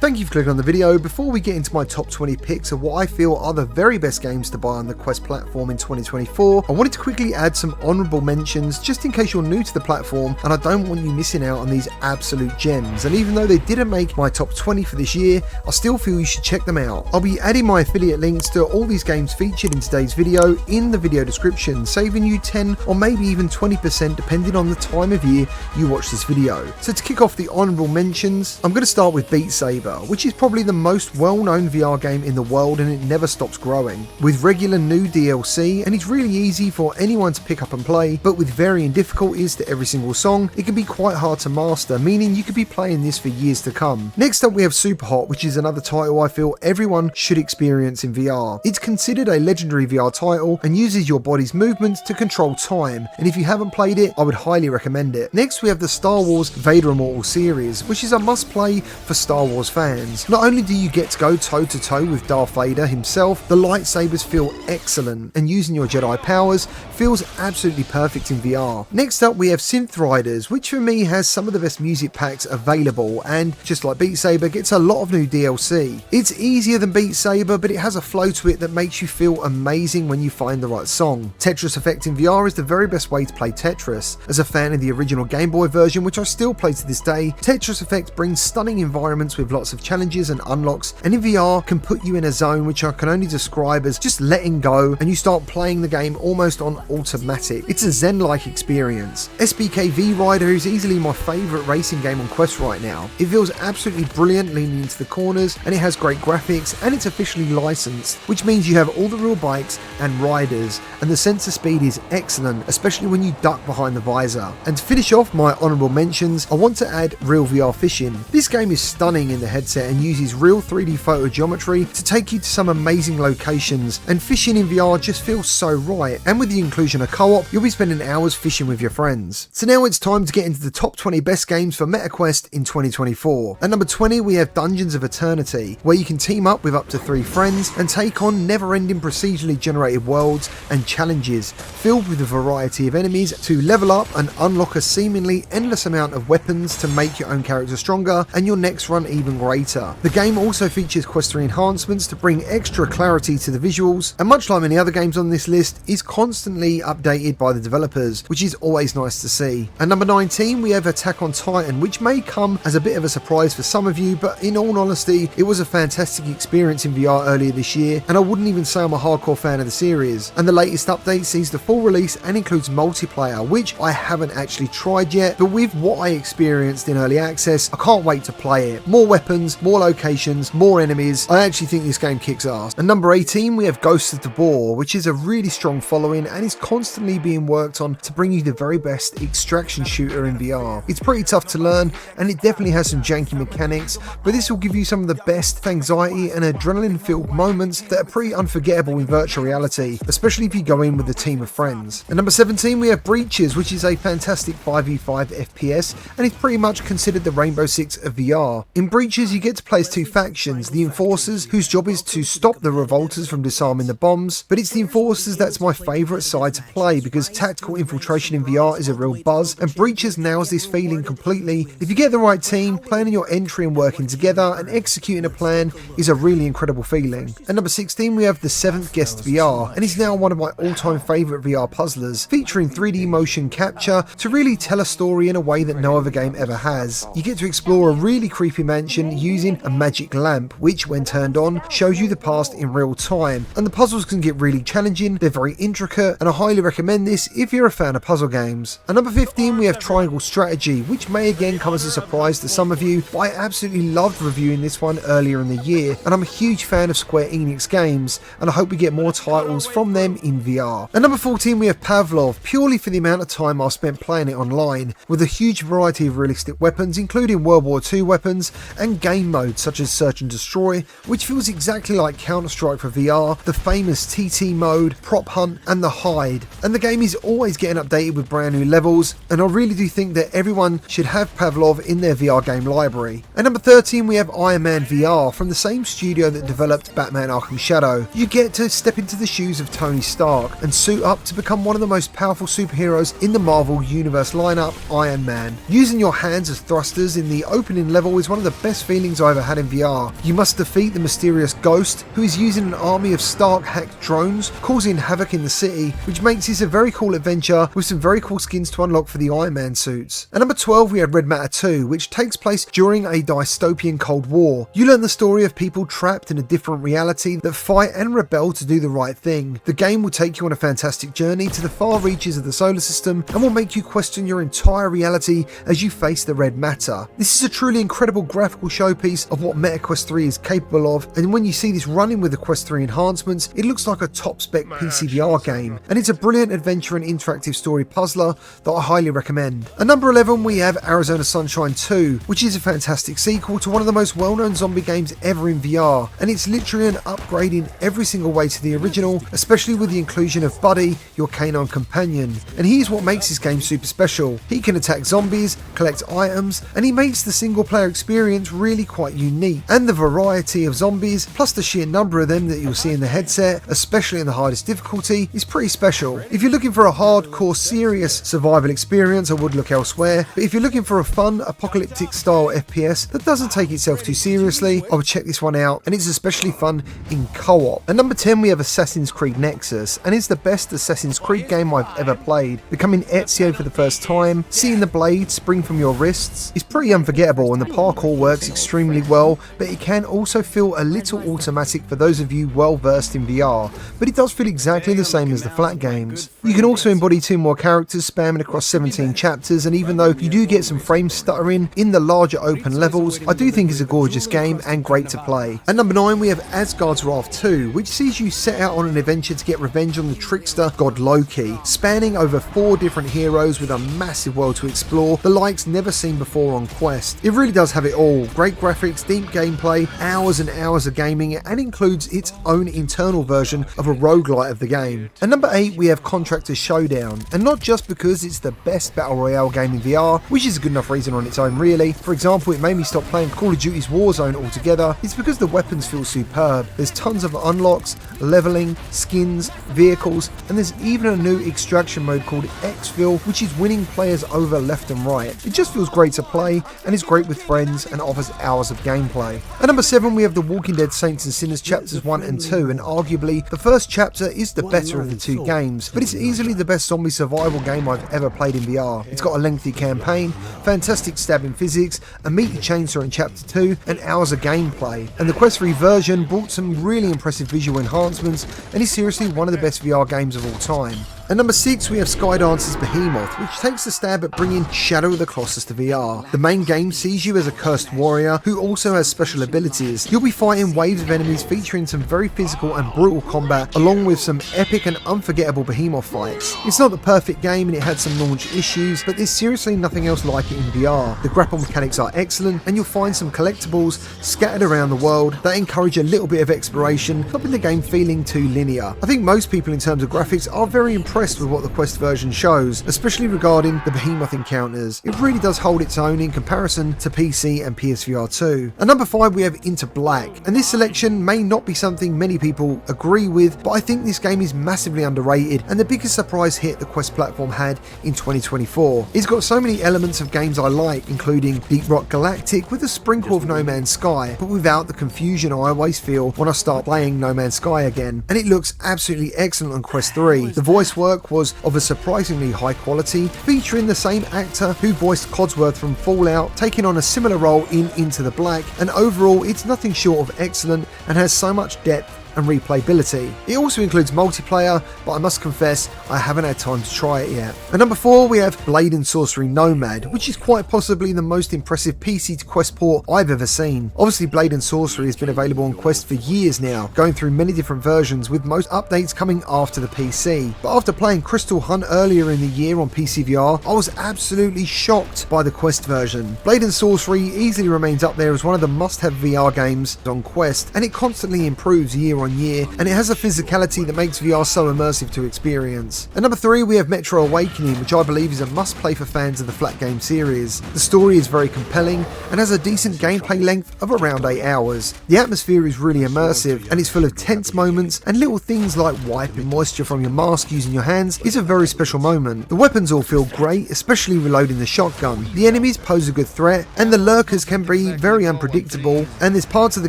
Thank you for clicking on the video. Before we get into my top 20 picks of what I feel are the very best games to buy on the Quest platform in 2024, I wanted to quickly add some honourable mentions just in case you're new to the platform and I don't want you missing out on these absolute gems. And even though they didn't make my top 20 for this year, I still feel you should check them out. I'll be adding my affiliate links to all these games featured in today's video in the video description, saving you 10 or maybe even 20% depending on the time of year you watch this video. So to kick off the honourable mentions, I'm going to start with Beat Saber, which is probably the most well-known VR game in the world and it never stops growing. With regular new DLC, and it's really easy for anyone to pick up and play, but with varying difficulties to every single song, it can be quite hard to master, meaning you could be playing this for years to come. Next up we have SuperHot, which is another title I feel everyone should experience in VR. It's considered a legendary VR title and uses your body's movements to control time, and if you haven't played it, I would highly recommend it. Next we have the Star Wars Vader Immortal series, which is a must-play for Star Wars fans. Not only do you get to go toe-to-toe with Darth Vader himself, the lightsabers feel excellent, and using your Jedi powers feels absolutely perfect in VR. Next up we have Synth Riders, which for me has some of the best music packs available, and just like Beat Saber, gets a lot of new DLC. It's easier than Beat Saber, but it has a flow to it that makes you feel amazing when you find the right song. Tetris Effect in VR is the very best way to play Tetris. As a fan of the original Game Boy version, which I still play to this day, Tetris Effect brings stunning environments with lots of challenges and unlocks, and in VR can put you in a zone which I can only describe as just letting go, and you start playing the game almost on automatic. It's a zen-like experience. SBK VRider is easily my favourite racing game on Quest right now. It feels absolutely brilliant leaning into the corners, and it has great graphics, and it's officially licensed, which means you have all the real bikes and riders, and the sense of speed is excellent, especially when you duck behind the visor. And to finish off my honourable mentions, I want to add Real VR Fishing. This game is stunning in the headset and uses real 3D photo geometry to take you to some amazing locations, and fishing in VR just feels so right, and with the inclusion of co-op, you'll be spending hours fishing with your friends. So now it's time to get into the top 20 best games for MetaQuest in 2024. At number 20 we have Dungeons of Eternity, where you can team up with up to 3 friends and take on never-ending procedurally generated worlds and challenges filled with a variety of enemies to level up and unlock a seemingly endless amount of weapons to make your own character stronger and your next run even greater. The game also features Quest 3 enhancements to bring extra clarity to the visuals, and much like many other games on this list, is constantly updated by the developers, which is always nice to see. At number 19 we have Attack on Titan, which may come as a bit of a surprise for some of you, but in all honesty it was a fantastic experience in VR earlier this year, and I wouldn't even say I'm a hardcore fan of the series. And the latest update sees the full release and includes multiplayer, which I haven't actually tried yet, but with what I experienced in early access, I can't wait to play it. More weapons, more locations, more enemies. I actually think this game kicks ass. At number 18 we have Ghosts of Tabor, which is a really strong following and is constantly being worked on to bring you the very best extraction shooter in VR. It's pretty tough to learn and it definitely has some janky mechanics, but this will give you some of the best anxiety and adrenaline filled moments that are pretty unforgettable in virtual reality, especially if you go in with a team of friends. At number 17 we have Breaches, which is a fantastic 5v5 FPS and is pretty much considered the Rainbow Six of VR. In Breaches you get to play as 2 factions, the Enforcers, whose job is to stop the Revolters from disarming the bombs, but it's the Enforcers that's my favourite side to play because tactical infiltration in VR is a real buzz, and Breaches nails this feeling completely. If you get the right team, planning your entry and working together and executing a plan is a really incredible feeling. At number 16 we have The Seventh Guest VR, and it's now one of my all-time favourite VR puzzlers, featuring 3D motion capture to really tell a story in a way that no other game ever has. You get to explore a really creepy mansion using a magic lamp, which when turned on shows you the past in real time, and the puzzles can get really challenging, they're very intricate, and I highly recommend this if you're a fan of puzzle games. At number 15 we have Triangle Strategy, which may again come as a surprise to some of you, but I absolutely loved reviewing this one earlier in the year, and I'm a huge fan of Square Enix games, and I hope we get more titles from them in VR. At number 14 we have Pavlov, purely for the amount of time I've spent playing it online, with a huge variety of realistic weapons including World War II weapons and game modes such as Search and Destroy, which feels exactly like Counter-Strike for VR, the famous TT mode, Prop Hunt and the Hide. And the game is always getting updated with brand new levels, and I really do think that everyone should have Pavlov in their VR game library. At number 13 we have Iron Man VR, from the same studio that developed Batman Arkham Shadow. You get to step into the shoes of Tony Stark and suit up to become one of the most powerful superheroes in the Marvel Universe lineup, Iron Man. Using your hands as thrusters in the opening level is one of the best feelings I ever had in VR. You must defeat the mysterious Ghost, who is using an army of Stark-hacked drones, causing havoc in the city, which makes this a very cool adventure with some very cool skins to unlock for the Iron Man suits. At number 12 we had Red Matter 2, which takes place during a dystopian Cold War. You learn the story of people trapped in a different reality that fight and rebel to do the right thing. The game will take you on a fantastic journey to the far reaches of the solar system and will make you question your entire reality as you face the red matter. This is a truly incredible graphical showpiece of what MetaQuest 3 is capable of, and when you see this running with the Quest 3 enhancements, it looks like a top spec PC VR game, and it's a brilliant adventure and interactive story puzzler that I highly recommend. At number 11 we have Arizona Sunshine 2, which is a fantastic sequel to one of the most well-known zombie games ever in VR, and it's literally an upgrade in every single way to the original, especially with the inclusion of Buddy, your canine companion. And here's what makes this game super special. He can attack zombies, collect items, and he makes the single player experience really quite unique. And the variety of zombies, plus the sheer number of them that you'll see in the headset, especially in the hardest difficulty, is pretty special. If you're looking for a hardcore, serious survival experience, I would look elsewhere, but if you're looking for a fun, apocalyptic style FPS that doesn't take itself too seriously, I would check this one out, and it's especially fun in co-op. At number 10 we have Assassin's Creed Nexus, and it's the best Assassin's Creed game I've ever played. Becoming Ezio for the first time, seeing the blade spring from your wrists is pretty unforgettable, and the parkour works extremely well, but it can also feel a little automatic for those of you well versed in VR, but it does feel exactly the same as the flat games. You can also embody 2 more characters spanning across 17 chapters, and even though you do get some frame stuttering in the larger open levels, I do think it's a gorgeous game and great to play. At number 9 we have Asgards Wrath 2, which sees you set out on an adventure to get revenge on the trickster god Loki, spanning over 4 different heroes with a massive world to explore, the likes never seen before on Quest. It really does have it all: great graphics, deep gameplay, hours and hours of gaming, and includes its own internal version of a roguelite of the game. At number 8 we have Contractors Showdown, and not just because it's the best battle royale game in VR, which is a good enough reason on its own really. For example, it made me stop playing Call of Duty's Warzone altogether. It's because the weapons feel superb. There's tons of unlocks, leveling, skins, vehicles, and there's even a new extraction mode called Exfil, which is winning players over left and right. It just feels great to play, and is great with friends and offers hours of gameplay. At number 7 we have The Walking Dead Saints and Sinners chapters 1 and 2, and arguably the first chapter is the better of the 2 games, but it's easily the best zombie survival game I've ever played in VR. It's got a lengthy campaign, fantastic stabbing physics, a meaty chainsaw in chapter 2, and hours of gameplay. And the Quest 3 version brought some really impressive visual enhancements, and is seriously one of the best VR games of all time. At number 6 we have Skydances Behemoth, which takes a stab at bringing Shadow of the Colossus to VR. The main game sees you as a cursed warrior who also has special abilities. You'll be fighting waves of enemies featuring some very physical and brutal combat, along with some epic and unforgettable Behemoth fights. It's not the perfect game and it had some launch issues, but there's seriously nothing else like it in VR. The grapple mechanics are excellent, and you'll find some collectibles scattered around the world that encourage a little bit of exploration, stopping the game feeling too linear. I think most people in terms of graphics are very impressed with what the Quest version shows, especially regarding the Behemoth encounters. It really does hold its own in comparison to PC and PSVR 2. At number 5 we have Into Black, and this selection may not be something many people agree with, but I think this game is massively underrated and the biggest surprise hit the Quest platform had in 2024. It's got so many elements of games I like, including Deep Rock Galactic with a sprinkle of No Man's Sky, but without the confusion I always feel when I start playing No Man's Sky again. And it looks absolutely excellent on Quest 3. The voice work was of a surprisingly high quality, featuring the same actor who voiced Codsworth from Fallout, taking on a similar role in Into the Black, and overall it's nothing short of excellent and has so much depth and replayability. It also includes multiplayer, but I must confess I haven't had time to try it yet. At number 4 we have Blade and Sorcery Nomad, which is quite possibly the most impressive PC to Quest port I've ever seen. Obviously Blade and Sorcery has been available on Quest for years now, going through many different versions, with most updates coming after the PC. But after playing Crystal Hunt earlier in the year on PC VR, I was absolutely shocked by the Quest version. Blade and Sorcery easily remains up there as one of the must-have VR games on Quest, and it constantly improves year on year, and it has a physicality that makes VR so immersive to experience. At number 3 we have Metro Awakening, which I believe is a must-play for fans of the flat game series. The story is very compelling and has a decent gameplay length of around 8 hours. The atmosphere is really immersive and it's full of tense moments, and little things like wiping moisture from your mask using your hands is a very special moment. The weapons all feel great, especially reloading the shotgun. The enemies pose a good threat, and the lurkers can be very unpredictable, and there's parts of the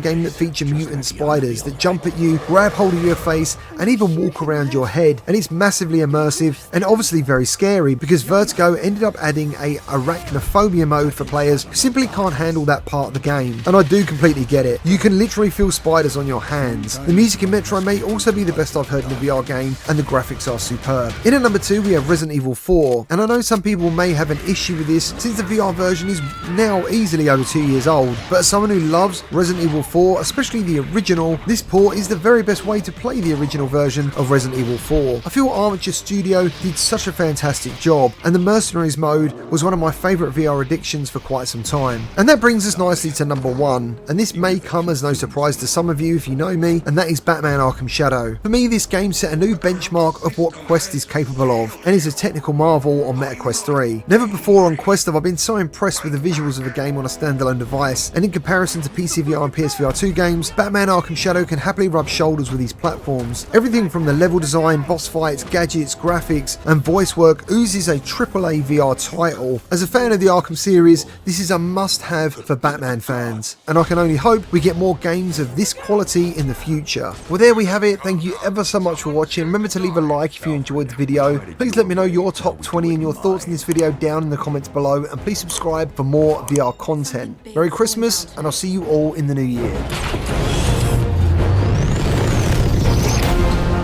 game that feature mutant spiders that jump at you, grab hold of your face, and even walk around your head, and it's massively immersive and obviously very scary because Vertigo ended up adding a arachnophobia mode for players who simply can't handle that part of the game, and I do completely get it. You can literally feel spiders on your hands. The music in Metro may also be the best I've heard in a VR game, and the graphics are superb. In at number 2 we have Resident Evil 4, and I know some people may have an issue with this since the VR version is now easily over 2 years old, but as someone who loves Resident Evil 4, especially the original, this port is the very best way to play the original version of Resident Evil 4. I feel Armature Studio did such a fantastic job, and the Mercenaries mode was one of my favourite VR addictions for quite some time. And that brings us nicely to number 1, and this may come as no surprise to some of you if you know me, and that is Batman Arkham Shadow. For me, this game set a new benchmark of what Quest is capable of, and is a technical marvel on MetaQuest 3. Never before on Quest have I been so impressed with the visuals of a game on a standalone device, and in comparison to PC VR and PSVR 2 games, Batman Arkham Shadow can happily rub shoulders with these platforms. Everything from the level design, boss fights, gadgets, graphics, and voice work oozes a AAA VR title. As a fan of the Arkham series, this is a must-have for Batman fans, and I can only hope we get more games of this quality in the future. Well, there we have it. Thank you ever so much for watching. Remember to leave a like if you enjoyed the video. Please let me know your top 20 and your thoughts on this video down in the comments below, and please subscribe for more VR content. Merry Christmas, and I'll see you all in the new year.